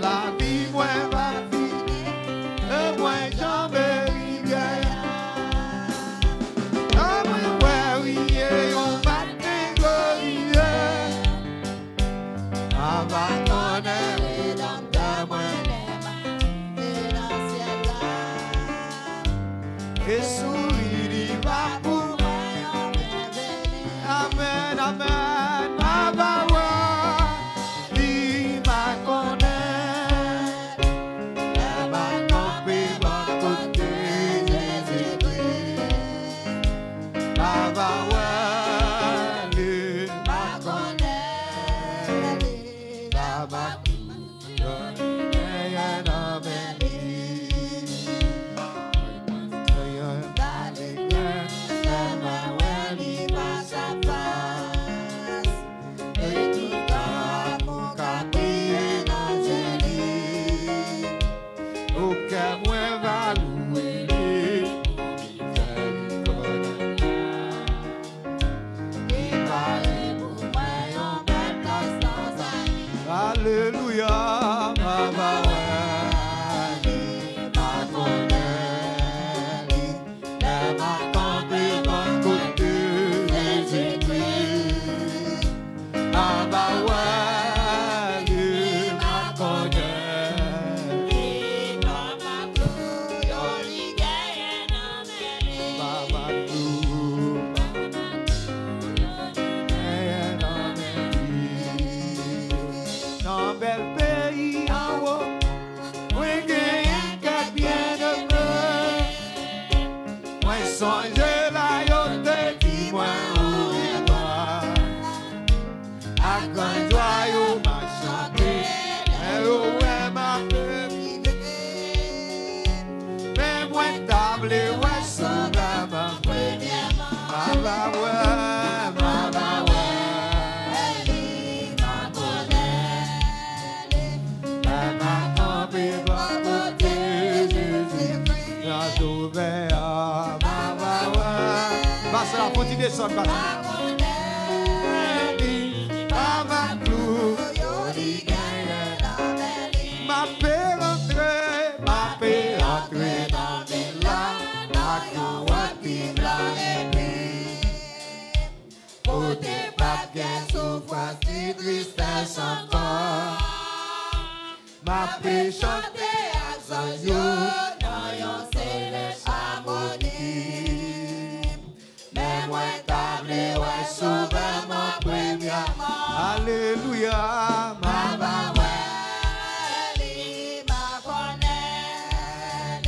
la vie, moi, va finir. Moi, j'en vais rivière. Ah, moi, ouais, oui, on va t'égorier. Ah, va connaître dans moi. Et souris, il va pour moi. Amen, amen. Ah, bah, ouais. Il m'a connaît. Elle m'a compris, mon côté, Jésus-Christ. Ah, bah, ouais. Il m'a connaît. Ah, bah, Alléluia, ma ouais, ma connaît, elle m'a compris mon côté, Jésus-Christ. Ma ouais, ma connaît, ma dans bel pays en haut, oui, gagne qu'à bien de me. Moi, songe la yote, dis-moi où est toi. À quand joyeux m'a chanté, et où est ma femme. Mais moi, table, ouais, sauve ma première. Ma ouais, ma ouais. Passe la petite descente, passe. Ma paix rentrée dans mes larmes, ma courroie pour tes papiers, souffrance et tristesse encore. Ma paix chantée à son jour, dans yon céleste harmonie. Mais moi table, ouais, sauve ma première. Alléluia, ma ouais, ma connaît.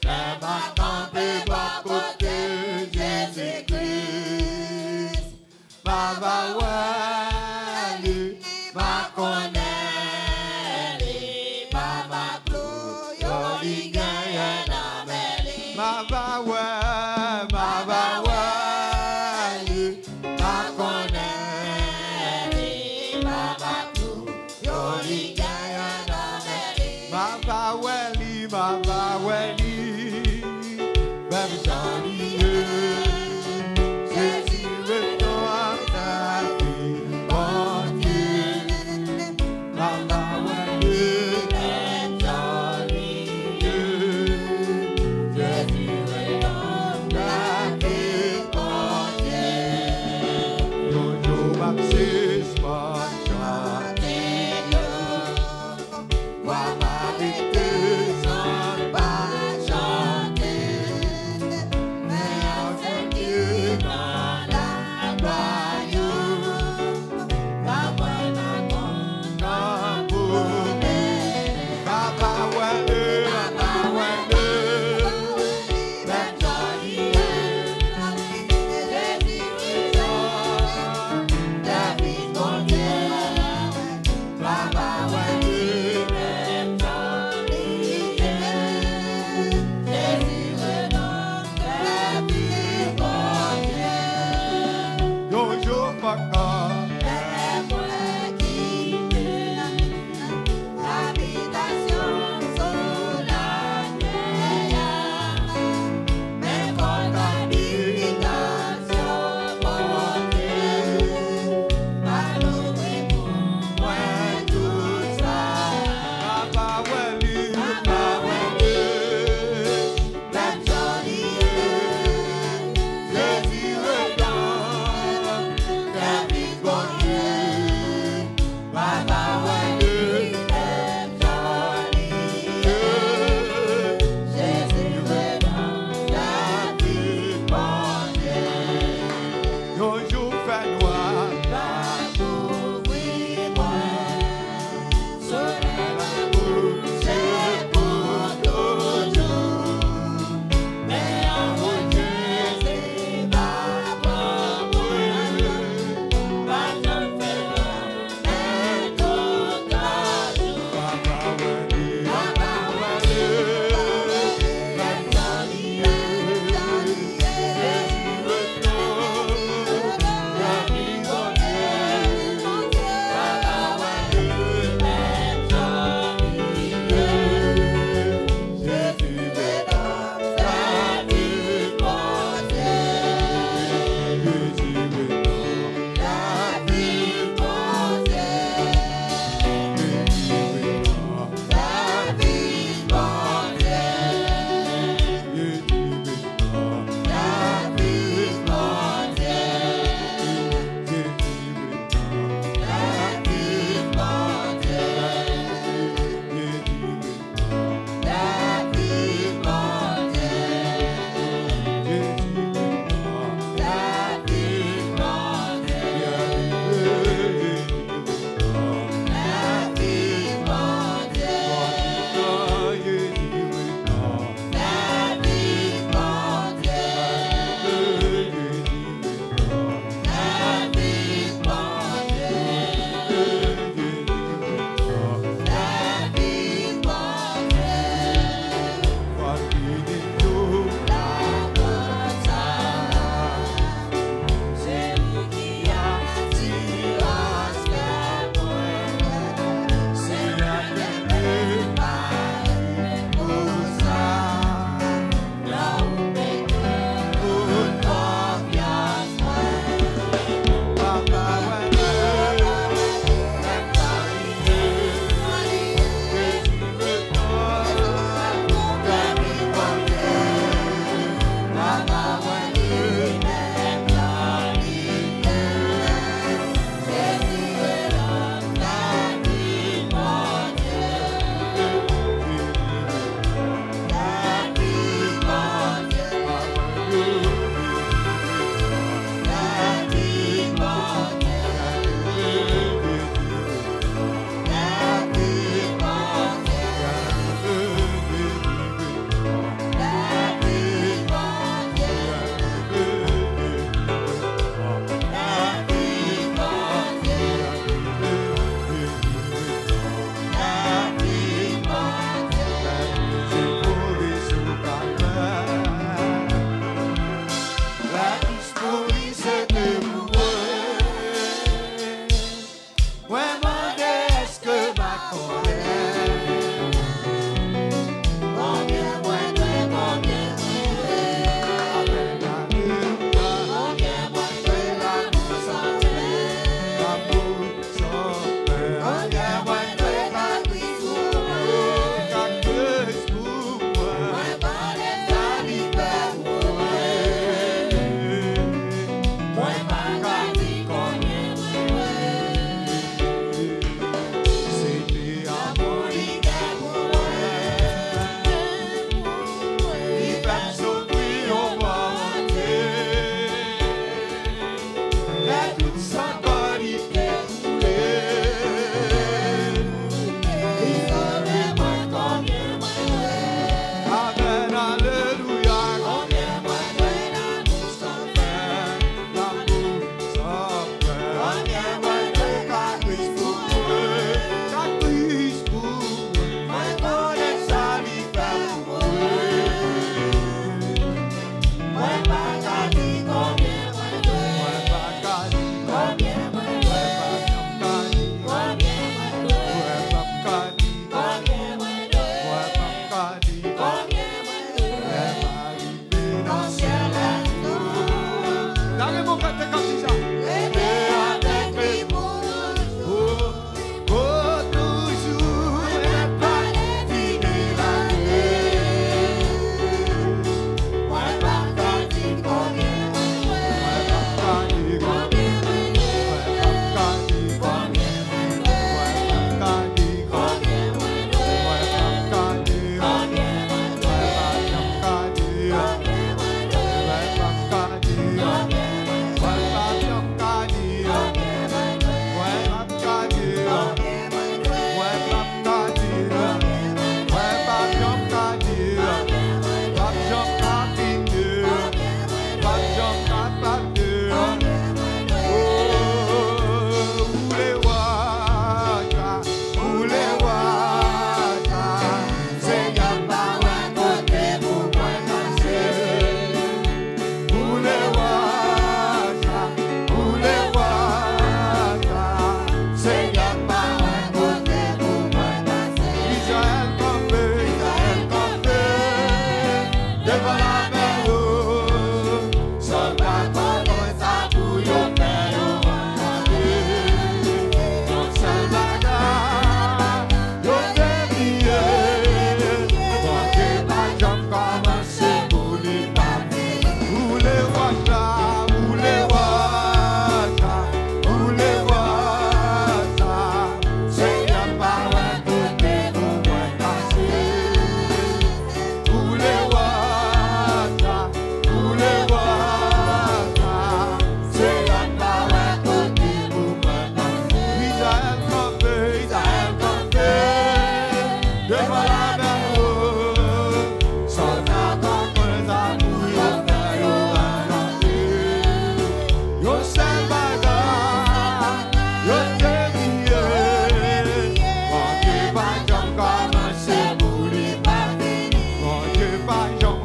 Elle m'a campé par côté, Jésus-Christ. Ma ouais, ma connaît.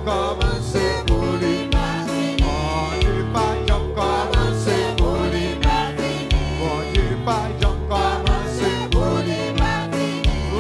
commencé